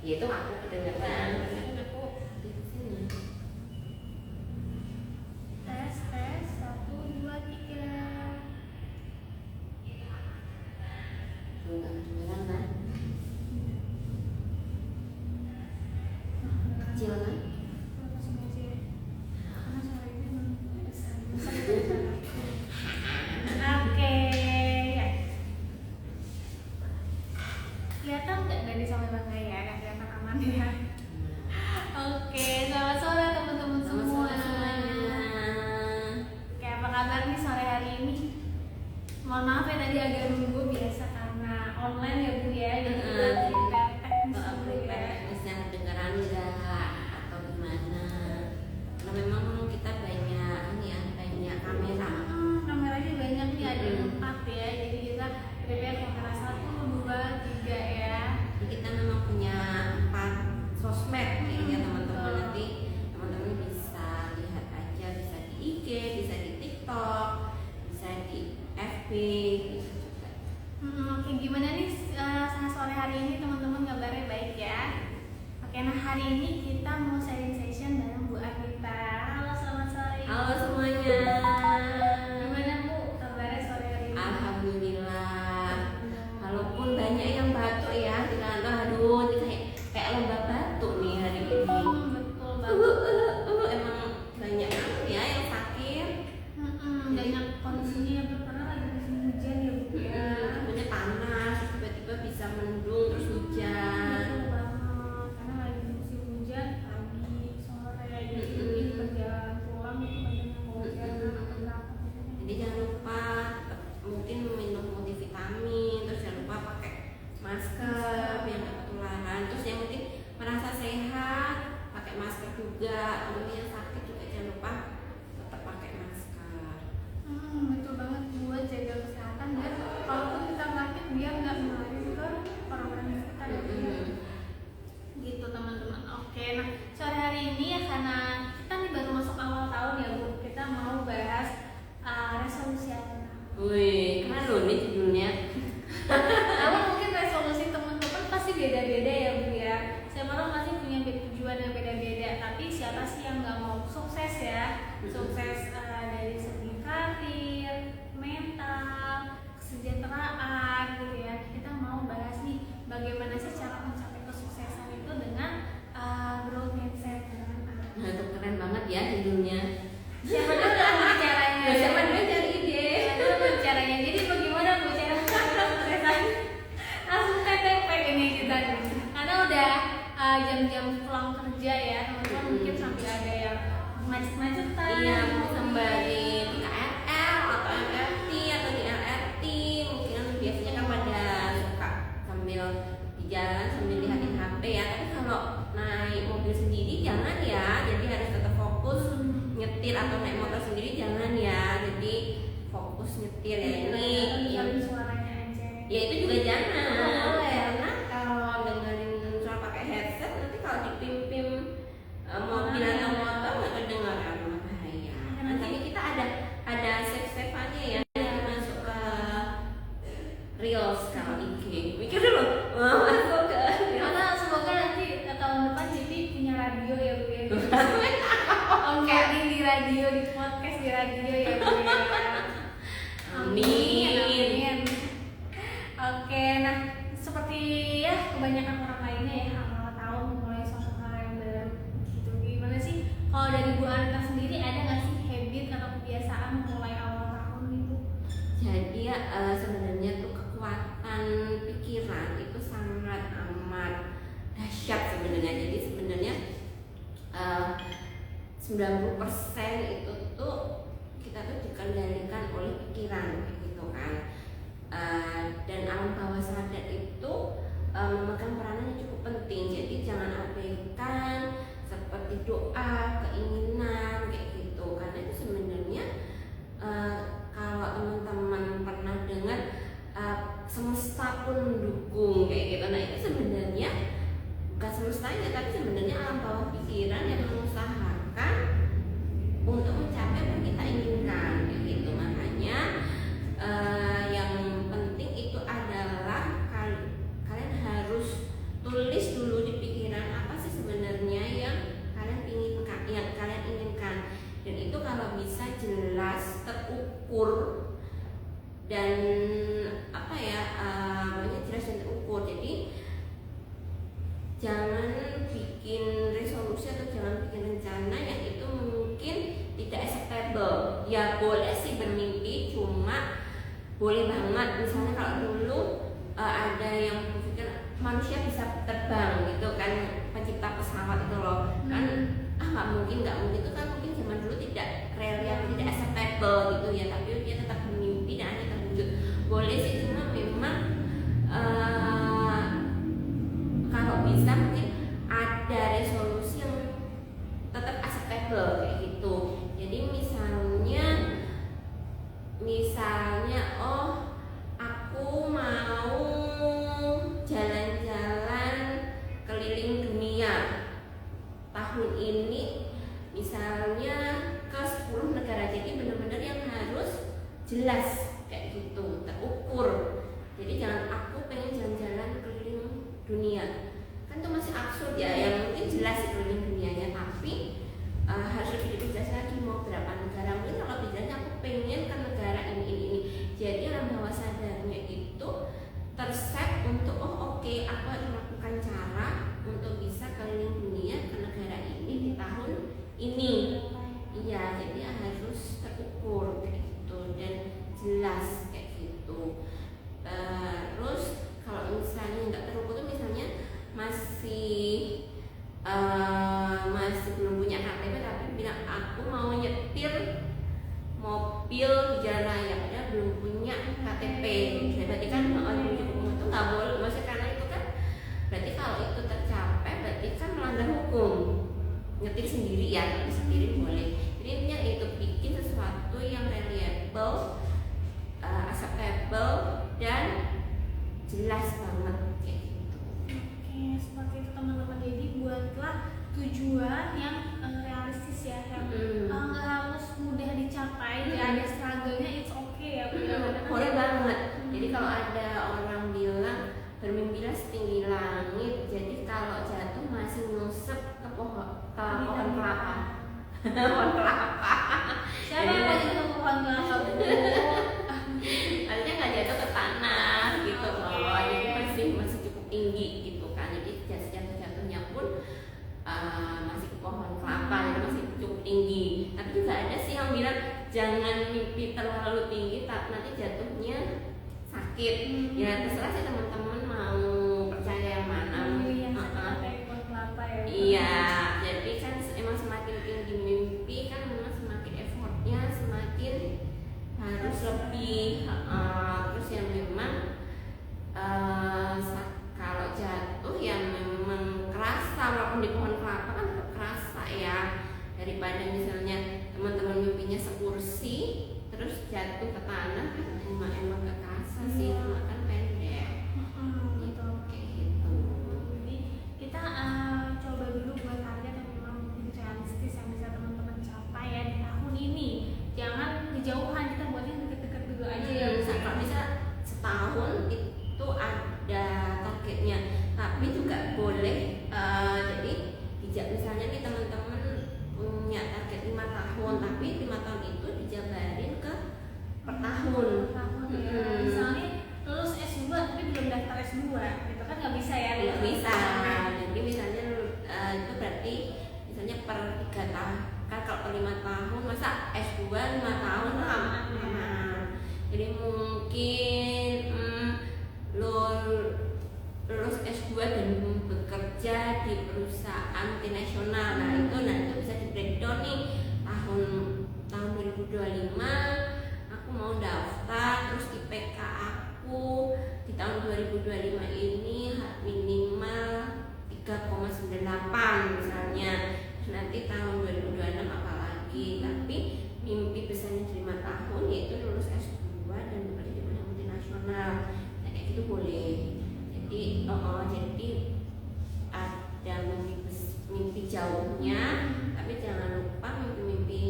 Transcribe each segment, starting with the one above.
Itu aku kedengeran. Aku di sini. tes 1 2 3. Tuh nggak kedengeran kan? Kecil kan? Oke, ya. Kelihatan nggak dari sampai bangga ya? Nggak kelihatan aman ya? Oke, selamat sore teman-teman semua. Oke, apa kabar nih sore hari ini? Mohon maaf ya tadi agak nunggu, biasa karena online ya Bu ya. Jadi kita prepare teknis dulu ya. Teknisnya kedengeran nggak atau gimana? Karena memang kita banyak kamera. Kameranya banyak nih, ada 4 ya. Jadi kita prepare kamera 1, 2, 3 ya. Jadi kita memang punya 4 sosmed ya teman-teman. Nanti teman-teman bisa lihat aja, bisa di IG, bisa di TikTok, bisa di FB gitu juga. Oke, gimana nih sore hari ini teman-teman, kabarnya baik ya? Oke, nah hari ini kita mau sharing session bareng Bu Anita. Halo, selamat sore. Halo semuanya. Gimana Bu kabarnya sore hari ini? Alhamdulillah. Walaupun banyak yang batuk ya di kantor, aduh ini kayak lomba batuk nih hari ini. Betul banget. Emang banyak ya yang sakit. Banyak kondisinya yang karena lagi musim hujan ya Bu ya. Sebenarnya panas, tiba-tiba bisa mendung terus hujan. Betul banget, karena lagi musim hujan pagi, sore, jadi perjalanan pulang itu banyak yang hujan atau berapa. Jadi jangan lupa mungkin minum multivitamin, terus jangan lupa pakai masker biar nggak ketularan. Terus yang penting merasa sehat, pakai masker juga. Kalau yang sakit juga jangan lupa tetap pakai masker. Betul banget, buat jaga kesehatan dan walaupun kita sakit biar nggak menular ke orang-orang di sekitar ya. Gitu teman-teman. Oke, nah sore hari ini ya karena kita nih baru masuk awal tahun ya Bu, kita mau bahas resolusi awal tahun. Wih, keren loh nih judulnya. Namun mungkin resolusi teman-teman pasti beda-beda ya Bu ya. Setiap orang pasti punya tujuan yang beda-beda. Tapi siapa sih yang nggak mau sukses ya? Sukses dari segi karir, mental, kesejahteraan gitu ya. Kita mau bahas nih bagaimana sih cara mencapai kesuksesan itu dengan growth mindset. Nah, itu keren banget ya judulnya. Siapa dulu yang caranya? Siapa dulu cari ide? Caranya. Jadi bagaimana Bu cara kesuksesan? Langsung KTP ini kita nih. Karena udah jam-jam pulang kerja ya teman-teman, mungkin sambil ada yang macet-macetan. Iya, mungkin sembari di KRL atau MRT atau di LRT. Mungkin biasanya kan pada suka sambil di jalan sambil lihatin HP ya. Tapi kalau naik mobil sendiri jangan ya. Jadi harus tetap fokus nyetir, atau naik motor sendiri jangan ya. Jadi fokus nyetir ya ini. Dengerin suaranya aja. Ya itu juga jangan. Oh, boleh. Karena kalau dengerin suara pakai headset nanti kalau dipimpin mobil atau motor nggak kedengaran, bahaya. Nah, tapi kita ada save-save-annya ya. Nanti masuk ke Reels kalau IG. Mikir dulu. Masuk ke Karena semoga nanti tahun depan jadi punya radio ya Bu ya. Oke, di radio, di podcast di radio ya Bu ya. Amin. Oke, nah seperti ya kebanyakan orang lainnya ya, awal tahun mulai suatu hal yang baru gitu. Gimana sih kalau dari Bu Anita sendiri, ada nggak sih habit atau kebiasaan mulai awal tahun itu? Jadi ya sebenarnya tuh kekuatan pikiran itu sangat amat dahsyat sebenarnya. Jadi sebenarnya 90% itu tuh kita tuh dikendalikan oleh pikiran gitu kan. Dan alam bawah sadar itu memegang peranan yang cukup penting. Jadi jangan abaikan seperti doa, keinginan kayak gitu. Karena itu sebenarnya kalau teman-teman pernah dengar semesta pun mendukung kayak gitu. Nah itu sebenarnya bukan semestanya, tapi sebenarnya alam bawah pikiran yang mengusahakan untuk mencapai apa yang kita inginkan kayak gitu. Makanya yang penting itu adalah kalian harus tulis dulu di pikiran jangan bikin resolusi atau jangan bikin rencana yang itu mungkin tidak acceptable. Ya boleh sih bermimpi, cuma boleh banget. Misalnya kalau dulu ada yang berpikir manusia bisa terbang gitu kan, pencipta pesawat itu loh kan, nggak mungkin itu kan mungkin zaman dulu tidak real, tidak acceptable gitu ya, tapi dia tetap bermimpi dan akhirnya terwujud. Boleh sih, cuma memang kalau bisa mungkin ada resolusi yang tetap acceptable kayak gitu. Jadi misalnya oh aku mau jalan-jalan keliling dunia tahun ini, misalnya ke 10 negara. Jadi benar-benar yang harus jelas kayak gitu, terukur. Jadi jangan aku pengen jalan-jalan keliling dunia, kan itu masih absurd ya. Yang mungkin jelas sih keliling dunianya, tapi harus lebih jelas lagi mau berapa negara. Mungkin kalau bicaranya aku pengen ke negara ini. Jadi alam bawah sadarnya itu terset untuk oke, aku harus melakukan cara untuk bisa keliling dunia ke negara ini di tahun ini. Iya, jadi harus terukur kayak gitu dan jelas kayak gitu. Terus kalau misalnya nggak terukur tuh misalnya masih belum punya KTP tapi bilang aku mau nyetir mobil di jalan raya padahal belum punya KTP. Berarti kan itu nggak boleh, maksudnya karena itu kan berarti kalau itu tercapai berarti kan melanggar hukum. Nyetir sendiri ya, sendiri boleh. Jadi intinya itu bikin sesuatu yang reliable, acceptable dan jelas banget kayak gitu. Oke, seperti itu teman-teman. Jadi buatlah tujuan yang realistis ya, yang nggak harus mudah dicapai. Ya ada struggle-nya, it's okay ya. Boleh banget. Jadi kalau ada orang bilang bermimpilah setinggi langit, jadi kalau jatuh masih nyusep ke pohon kelapa. Pohon kelapa. Siapa yang mau jatuh ke pohon kelapa? Artinya nggak jatuh ke tanah gitu loh. Jadi masih cukup tinggi gitu kan. Jadi jatuhnya pun masih ke pohon kelapa, jadi masih cukup tinggi. Tapi juga ada sih yang bilang jangan mimpi terlalu tinggi, tapi nanti jatuhnya sakit. Ya terserah sih teman-teman mau percaya yang mana. Iya, jadi kan emang semakin tinggi mimpi kan memang semakin effortnya semakin harus lebih. Terus yang memang kalau jatuh yang memang kerasa, walaupun di pohon kelapa kan kerasa ya, daripada misalnya teman-teman mimpinya sekursi terus jatuh ke tanah kan emang gak kerasa sih, cuma kan pendek. Gitu kayak gitu. Jadi kita coba dulu buat target yang memang realistis yang bisa teman-teman capai ya di tahun ini. Jangan kejauhan, kita buatnya deket-deket dulu aja ya. Kalau bisa setahun itu ada targetnya, tapi juga boleh jadi misalnya nih teman-teman punya target 5 tahun, tapi 5 tahun itu dijabarin ke per tahun. Ya. Misalnya lulus S2 tapi belum daftar S2, itu kan nggak bisa ya? Nggak bisa. Jadi misalnya itu berarti misalnya per 3 tahun kan, kalau per 5 tahun masa S2 5 tahun lama. Jadi mungkin lulus S2 dan bekerja di perusahaan multinasional. Nah itu bisa di breakdown nih, tahun 2025 aku mau daftar, terus IPK aku di tahun 2025 ini minimal 3,98 misalnya. Nanti tahun 2026 apalagi, tapi mimpi besarnya di 5 tahun yaitu lulus S2 dan bekerja di perusahaan multinasional. Nah kayak gitu boleh. Jadi jadi ada mimpi jauhnya, tapi jangan lupa mimpi-mimpi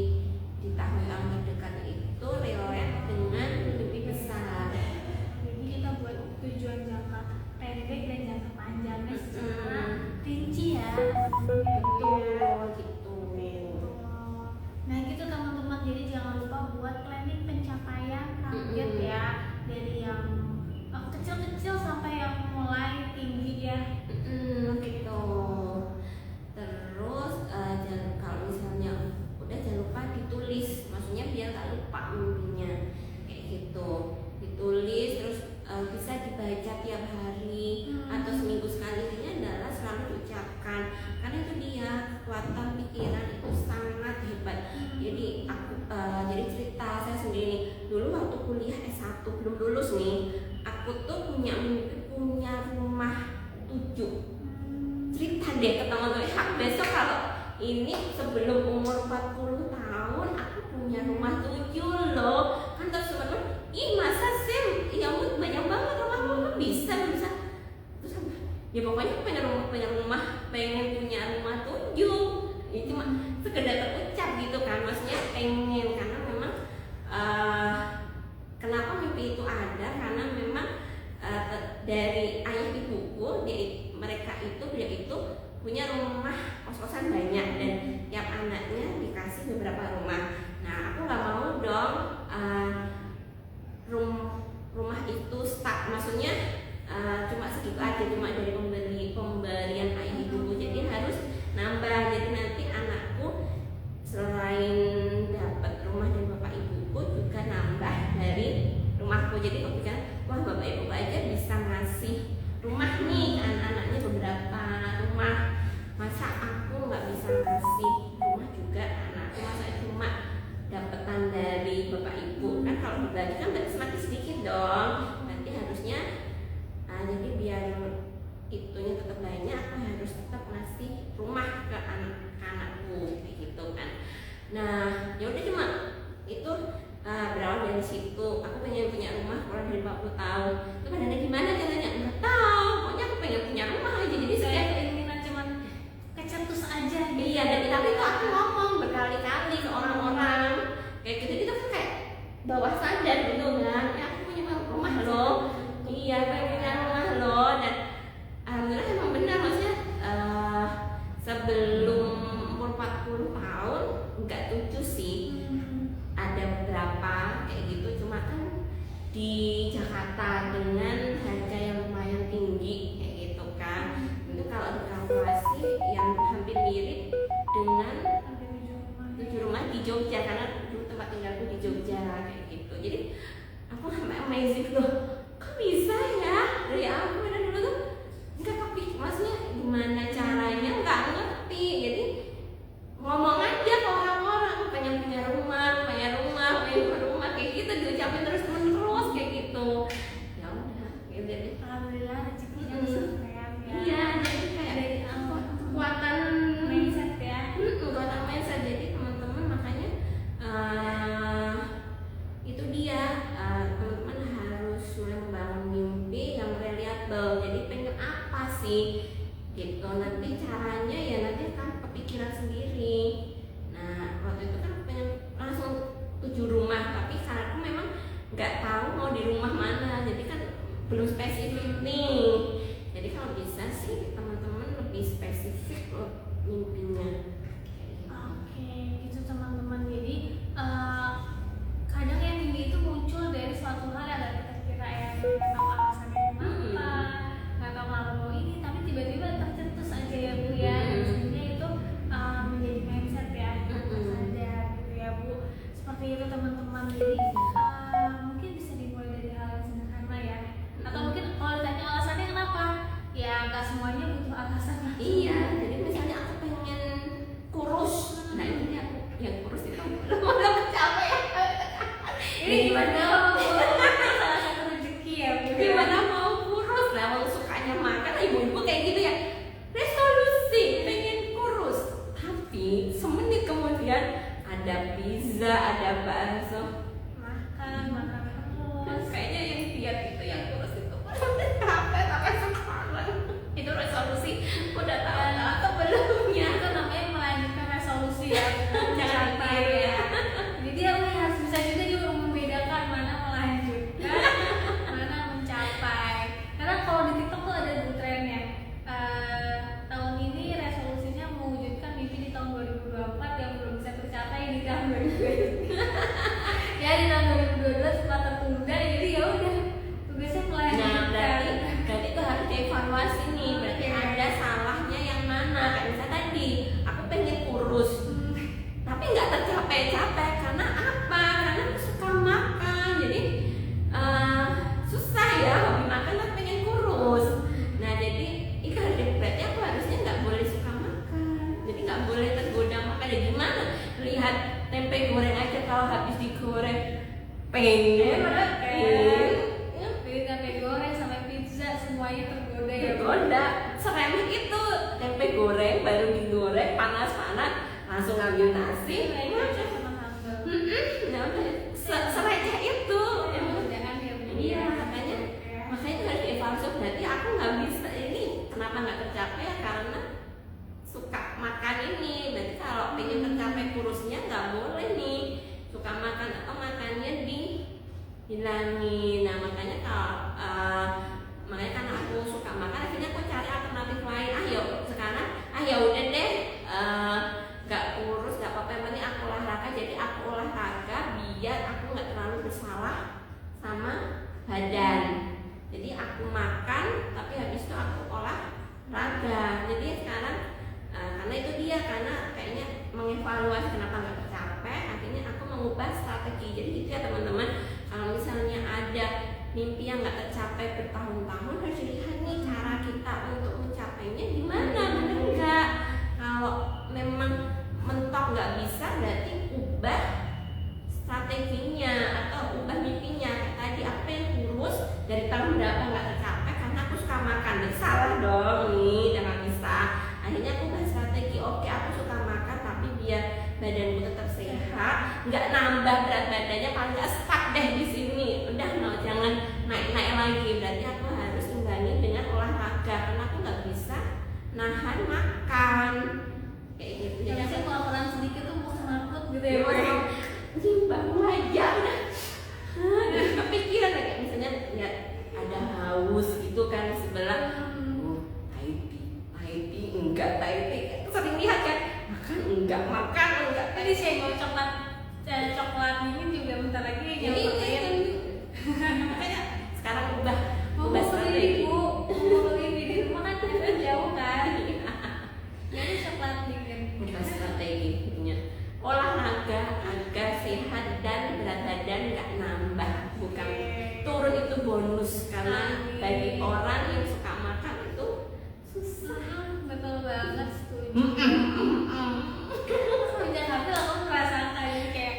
di tahun-tahun terdekat itu relate dengan mimpi besar. Jadi kita buat tujuan jangka pendek dan jangka panjangnya secara rinci ya. Betul gitu. Nah gitu teman-teman, jadi jangan lupa buat planning pencapaian target ya, dari yang kecil-kecil sampai yang mulai tinggi ya. Gitu. cerita deh ke teman-teman, aku besok kalau ini sebelum umur 40 tahun aku punya rumah 7 loh. Kan terus teman-teman, ih masa sih, ya ampun banyak banget rumah bisa. Terus apa? Ya pokoknya aku pengen punya rumah 7. Ini cuma sekedar terucap gitu kan, maksudnya pengen, karena memang kenapa mimpi itu ada, karena memang dari ayah ibuku, dia itu punya rumah kos-kosan banyak dan tiap anaknya dikasih beberapa rumah. Nah aku nggak mau dong rumah itu stuck, maksudnya cuma segitu aja, cuma dari pemberian ayah ibuku, jadi harus nambah. Jadi nanti anakku selain dapat rumah dari bapak ibuku juga nambah dari rumahku. Jadi aku pikir, wah bapak ibuku aja bisa ngasih rumah nih anak-anaknya beberapa rumah, masa aku nggak bisa ngasih rumah juga anakku, masa cuma dapetan dari bapak ibu. Kan kalau dibagi kan berarti semakin sedikit dong, nanti harusnya jadi biar itunya tetap banyak, aku harus tetap ngasih rumah ke anak-anakku kayak gitu kan. Nah ya udah, cuma itu berawal dari situ. Aku pengen punya rumah kurang dari 40 tahun. Itu padahal gimana caranya? Nggak tahu. Pokoknya aku pengen punya rumah aja. Jadi saya keinginan cuman kecetus aja gitu. Iya, dan tapi itu aku ngomong berkali-kali ke orang-orang kayak gitu. Jadi aku kayak bawah sadar gitu kan. Ya aku punya rumah loh. Iya, pengen punya rumah loh. Dan alhamdulillah emang benar, maksudnya sebelum umur 40 tahun nggak 7 sih. Ada beberapa kayak gitu, cuma kan di Jakarta dengan harga yang lumayan tinggi kayak gitu kan. Itu kalau dikalkulasi yang hampir mirip dengan 7 rumah di Jogja, karena dulu tempat tinggalku di Jogja kayak gitu. Jadi aku sampai amazing loh, kok bisa ya dari aku dari dulu tuh nggak kepikir, maksudnya gimana caranya nggak ngerti. Jadi ngomong aja ke orang-orang, aku pengen punya rumah kayak gitu, diucapin terus kayak gitu. Ya udah, gitu deh. Alhamdulillah rezekinya kesampaian ya. Iya, jadi kayak dari kekuatan mindset ya. Kekuatan mindset. Jadi teman-teman makanya itu dia, teman-teman harus mulai membangun mimpi yang reliable. Jadi pengen apa sih gitu, nanti caranya ya nanti akan kepikiran sendiri. Nah waktu itu kan pengen langsung 7 rumah, tapi karena aku memang nggak tahu mau di rumah mana, jadi kan belum spesifik nih. Jadi kalau bisa sih teman-teman lebih spesifik loh mimpinya. Oke, itu teman-teman. Jadi kadang yang mimpi itu muncul dari suatu hal yang gak kita kira, yang nggak tahu alasannya kenapa, nggak tahu kenapa mau ini, tapi tiba-tiba tercetus aja ya Bu ya. Sebenarnya itu menjadi mindset ya, sadar gitu ya Bu. Seperti itu teman-teman. Jadi mungkin bisa dimulai dari hal yang sederhana ya. Atau mungkin kalau ditanya alasannya kenapa, ya nggak semuanya butuh alasan. Iya, jadi misalnya aku pengen kurus, nah ini aku yang kurus itu udah capek. Ini gimana? Salah satu rezeki ya Bu. Gimana mau kurus? Nah, mau sukanya makan ibu-ibu kayak gitu ya. Resolusi pengen kurus, tapi semenit kemudian ada pizza, ada bakso, makan terus. kayaknya yang diet itu yang kurus itu capek sampai sekarang. Itu resolusi udah tahu atau belumnya? Itu namanya melanjutkan resolusi ya, jangan Jangan tiru tiru ya. Jadi aku harus bisa juga dia membedakan mana melanjutkan, mana mencapai. Karena kalau di TikTok tuh ada tuh tren ya. Tahun ini resolusinya mewujudkan mimpi di tahun 2024 yang belum bisa tercapai di tahun 2022. Ya di tahun 2022 setelah tertunda, jadi ya udah tugasnya melanjutkan. Nah, berarti itu harus dievaluasi nih. Berarti ada salahnya yang mana? Kayak misalnya tadi, aku pengen kurus, tapi nggak tercapai-capai karena apa? Karena aku suka makan, jadi susah ya hobi makan tapi pengen kurus. Nah jadi itu berarti aku harusnya nggak boleh suka makan, jadi nggak boleh tergoda makan. Ya gimana? Lihat tempe goreng aja, kalau habis digoreng pengen. Dari tempe goreng sampai pizza semuanya tergoda ya Bu. Tergoda, seremeh itu tempe langsung ngambil nasi, Baik aja sama sambal. nah udah sereceh itu. Jangan ya Bu. Iya, makanya itu harus dievaluasi. Berarti aku nggak bisa ini, kenapa nggak tercapai ya karena suka makan ini. Berarti kalau pengen tercapai kurusnya nggak boleh nih suka makan atau makannya dihilangin. Nah makanya kalau makanya karena aku suka makan, akhirnya aku cari alternatif lain. Sekarang ya udah deh, nggak kurus nggak apa-apa, yang penting aku olahraga. Jadi aku olahraga biar aku nggak terlalu bersalah sama badan. Jadi aku makan tapi habis itu aku olahraga. Jadi sekarang karena itu dia, karena kayaknya mengevaluasi kenapa nggak tercapai, akhirnya aku mengubah strategi. Jadi gitu ya teman-teman, kalau misalnya ada mimpi yang nggak tercapai bertahun-tahun, harus dilihat nih cara kita untuk mencapainya gimana, bener nggak? Kalau memang mentok nggak bisa, berarti ubah strateginya atau ubah mimpinya. Kayak tadi aku pengen kurus dari tahun berapa nggak tercapai karena aku suka makan, salah dong nih, jangan bisa. Akhirnya aku ubah strategi, oke aku suka makan tapi biar badanku tetap sehat, nggak nambah berat badannya, paling nggak stuck deh di sini, udah no, jangan naik-naik lagi. Berarti aku harus imbangi dengan olahraga karena aku nggak bisa nahan makan kayak gitu. Jadi Jadi saya aku kalau kurang sedikit tuh mau semangkut gitu ya Bu. timbang aja udah. Jadi kepikiran kayak misalnya lihat ada haus gitu kan di sebelah, Thai tea enggak, Thai tea sering lihat kan, makan enggak. Tadi saya mau coklat dingin juga bentar lagi nyobain. Makanya sekarang ubah Mau beli strategi. Bu, mau beli di rumah kan kita jauh kan. Jadi coklat dingin. Ubah strategi punya olahraga agar sehat dan berat badan nggak nambah, bukan turun. Itu bonus karena bagi orang yang suka makan itu susah. Betul banget, setuju. Semenjak hamil aku merasakan kayak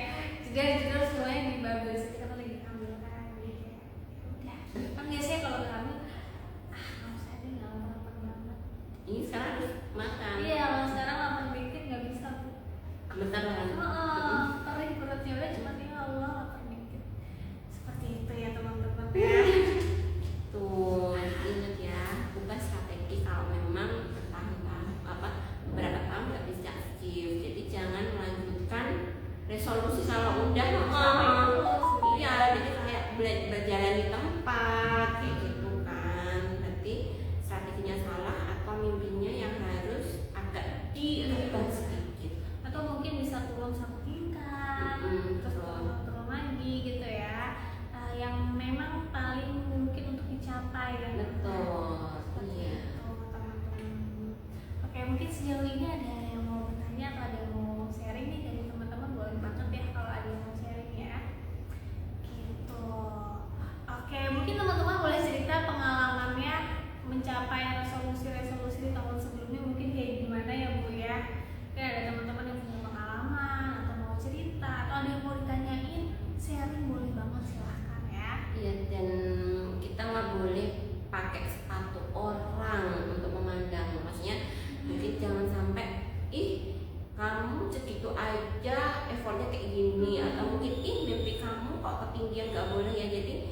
jedar semuanya dibablas. Kita lagi hamil kan, jadi kayak udah. Kan biasanya kalau hamil, nggak usah deh, nggak lapar banget. Ini sekarang harus makan. Iya, kalau sekarang lapar dikit nggak bisa Bu. Bentar kan. Perih perutnya udah cuma ya Allah lapar dikit. Seperti itu ya teman-teman ya. Tuh, ingat ya, ubah strategi kalau memang beberapa tahun nggak bisa achieve. Jadi jangan melanjutkan resolusi kalau udah iya, jadi kayak berjalan di tempat kayak gitu kan. Berarti strateginya salah atau mimpinya yang harus agak diubah sedikit. Atau mungkin bisa turun satu tingkat, terus turun lagi gitu ya. Yang memang paling mungkin untuk dicapai dan Betul. Iya. Teman-teman. Oke, mungkin sejauh ini ada yang mau bertanya atau ada yang mau sharing nih dari teman-teman, boleh banget ya kalau ada yang mau sharing ya. Gitu. Oke, mungkin teman-teman boleh cerita pengalamannya mencapai resolusi-resolusi di tahun sebelumnya mungkin kayak gimana ya Bu ya. Mungkin ada teman-teman yang punya pengalaman atau mau cerita atau ada yang mau ditanyain, sharing boleh banget, silahkan ya. Iya, dan kita nggak boleh pakai sepatu orang untuk memandang. Maksudnya mungkin jangan sampai kamu segitu aja effortnya kayak gini, atau mungkin mimpi kamu kok ketinggian, nggak boleh ya. Jadi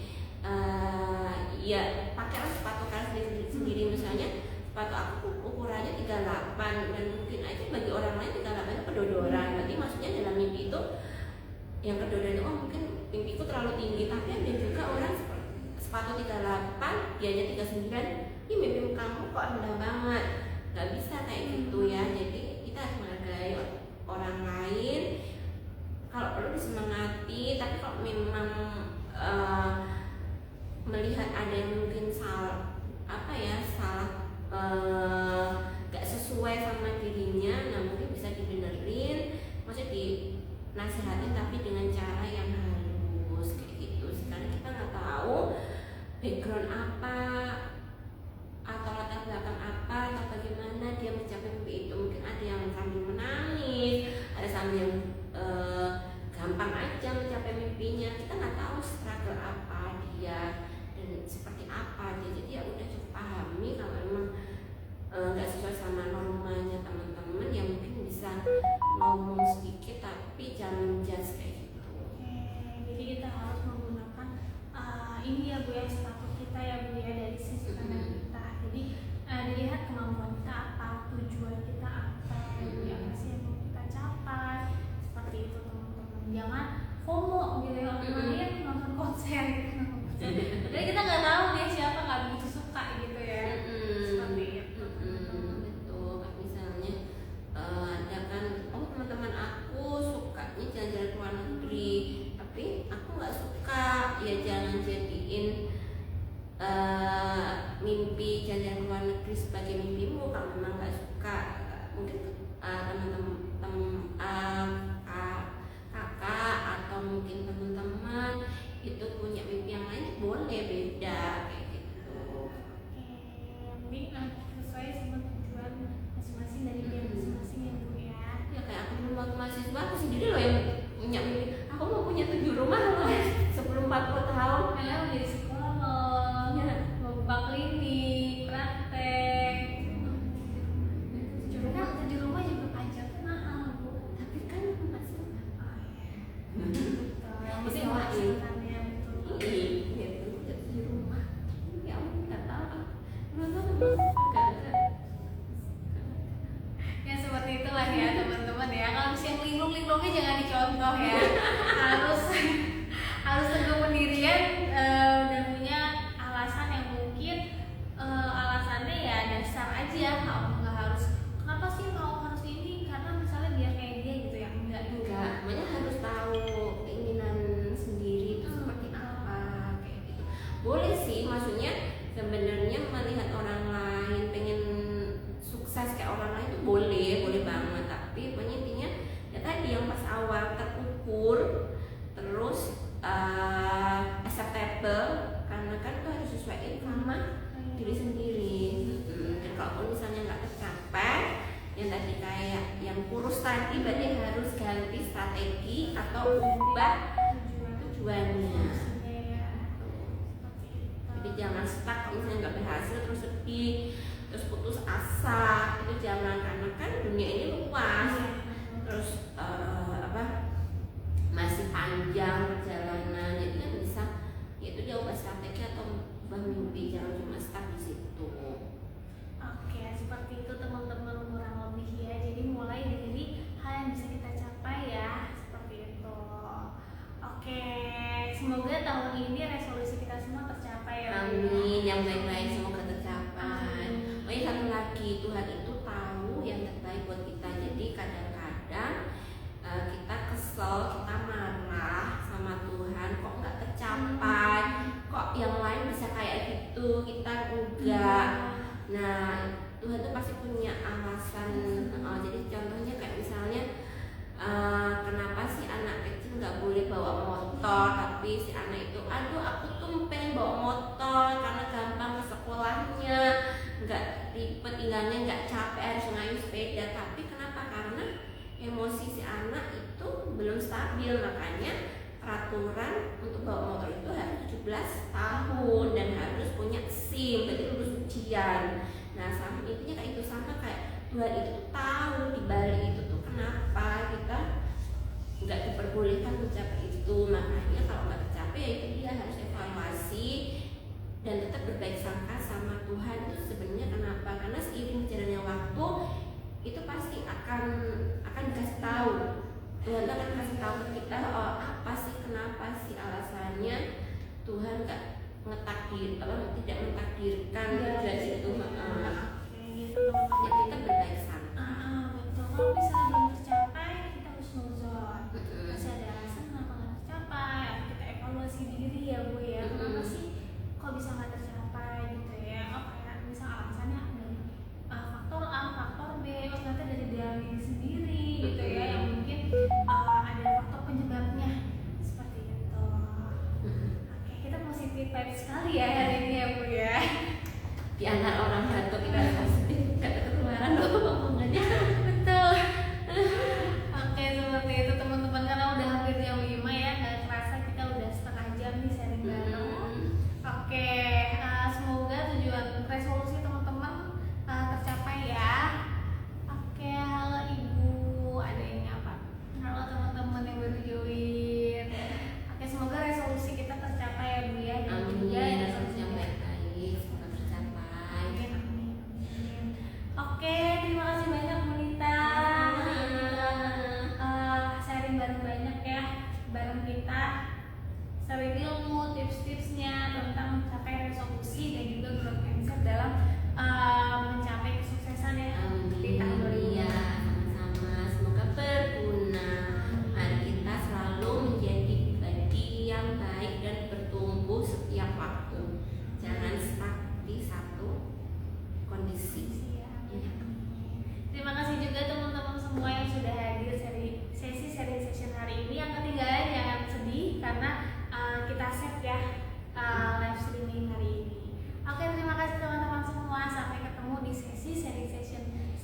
ya pakailah sepatu kalian sendiri. Misalnya sepatu aku ukurannya 38 dan mungkin aja bagi orang lain 38 itu kedodoran. Berarti maksudnya dalam mimpi itu yang kedodoran itu mungkin mimpiku terlalu tinggi, tapi ada juga orang sepatu 38 dianya 39, mimpi kamu kok rendah banget. Nggak bisa kayak gitu ya. Jadi kita harus menghargai orang lain, kalau perlu disemangati. Tapi kalau memang melihat ada yang mungkin salah nggak sesuai sama dirinya, nah mungkin bisa dibenerin, maksudnya dinasihatin tapi dengan cara yang halus kayak gitu. Sekarang kita nggak tahu background apa atau latar belakang apa atau bagaimana dia mencapai mimpi ngomong sedikit tapi jangan menjudge kayak gitu. Jadi kita harus menggunakan ini ya Bu ya, status kita ya Bu ya, dari sisi pandang kita. Jadi dilihat kemampuan kita apa, tujuan kita apa, Bu ya, apa sih yang mau kita capai, seperti itu teman-teman. Jangan FOMO gitu ya, orang lain nonton konser gitu. Jadi kita nggak tahu dia siapa, nggak begitu suka gitu ya. Seperti itu. Betul. Kayak misalnya ada kan, oh teman-teman aku sukanya jalan-jalan ke luar negeri, tapi aku nggak suka. Ya jangan jadiin mimpi jalan-jalan ke luar negeri sebagai mimpimu kalau memang nggak suka. Mungkin kakak atau mungkin teman-teman itu punya mimpi yang lain, boleh beda kayak gitu. Mungkin sesuai sama tujuan masing-masing dari dia masing-masing ya Bu ya. Ya kayak aku dulu waktu mahasiswa, aku sendiri loh yang punya mimpi, aku mau punya 7 rumah loh sebelum 40 tahun. Kalian mau jadi psikolog, Ya. mau buka klinik, praktek. 7 rumah juga pajaknya mahal Bu. Tapi kan masih Yang Bisa penting menghasilkannya betul. iya, itu 7 rumah. Ya ampun, nggak tahu. Nggak ada. Ya seperti itulah ya teman-teman ya. Kalau misalnya linglung-linglungnya jangan dicontoh ya. harus teguh pendirian dan punya alasan yang mungkin alasannya ya dasar aja. Nggak harus kenapa sih mau harus ini, karena misalnya biar kayak dia gitu ya, enggak juga. Enggak, makanya harus tahu keinginan sendiri itu seperti apa kayak gitu. Boleh sih, maksudnya sebenarnya melihat orang lain pengen sukses kayak orang lain itu boleh banget. Tapi pokoknya intinya ya tadi yang pas awal terukur, terus acceptable, karena kan itu harus sesuaiin sama diri sendiri. Dan kalau misalnya nggak tercapai, yang tadi kayak yang kurus tadi, berarti harus ganti strategi atau ubah tujuannya. Jadi jangan stuck kalau misalnya nggak berhasil terus sedih, terus putus asa, itu jangan, karena kan dunia ini luas, terus masih panjang perjalanan, jadi kan bisa yaitu dia ubah strategi atau ubah mimpi, jangan cuma stuck di situ. Oke, seperti itu teman-teman kurang lebih ya. Jadi mulai dari hal yang bisa kita capai ya, seperti itu. Oke, semoga tahun ini resolusi kita semua tercapai ya. Amin, yang baik-baik semoga tercapai. Oh iya, satu lagi, Tuhan itu tahu yang terbaik buat kita. Jadi kadang-kadang kita kesel, kita marah sama Tuhan, kok nggak tercapai, kok yang lain bisa kayak gitu, kita enggak. Nah, Tuhan tuh pasti punya alasan. Jadi contohnya kayak misalnya kenapa sih anak kecil nggak boleh bawa motor, tapi si anak itu, aduh aku tuh pengen bawa motor karena gampang ke sekolahnya, nggak ribet, tinggalnya nggak capek, harus ngayuh sepeda. Tapi kenapa? Karena emosi si anak itu belum stabil, makanya peraturan untuk bawa motor itu harus 17 tahun dan harus punya SIM, berarti lulus ujian. Nah, sama intinya kayak itu, sama kayak Tuhan itu tuh tahu di balik itu tuh kenapa kita nggak diperbolehkan mencapai itu. Makanya kalau nggak tercapai ya itu dia harus evaluasi dan tetap berbaik sangka sama Tuhan. Itu sebenarnya kenapa? Karena seiring berjalannya waktu itu pasti akan dikasih tahu. Tuhan akan kasih tahu ke kita, oh apa sih, kenapa sih alasannya Tuhan nggak tidak mentakdirkan terjadi itu. Ya kita berbaik sangka. Betul. Kalau misalnya belum tercapai, kita harus nuzon. Masih ada alasan kenapa nggak tercapai. Kita evaluasi diri ya Bu ya. Kenapa sih kok bisa nggak tercapai gitu ya? Oh kayak misal alasannya dari faktor A, faktor B, oh ternyata dari diri sendiri gitu ya. Yang mungkin ada faktor penyebabnya seperti itu. Oke, kita positif vibes sekali ya hari ini ya Bu ya.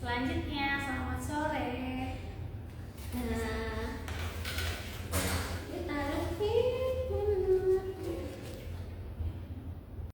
Selanjutnya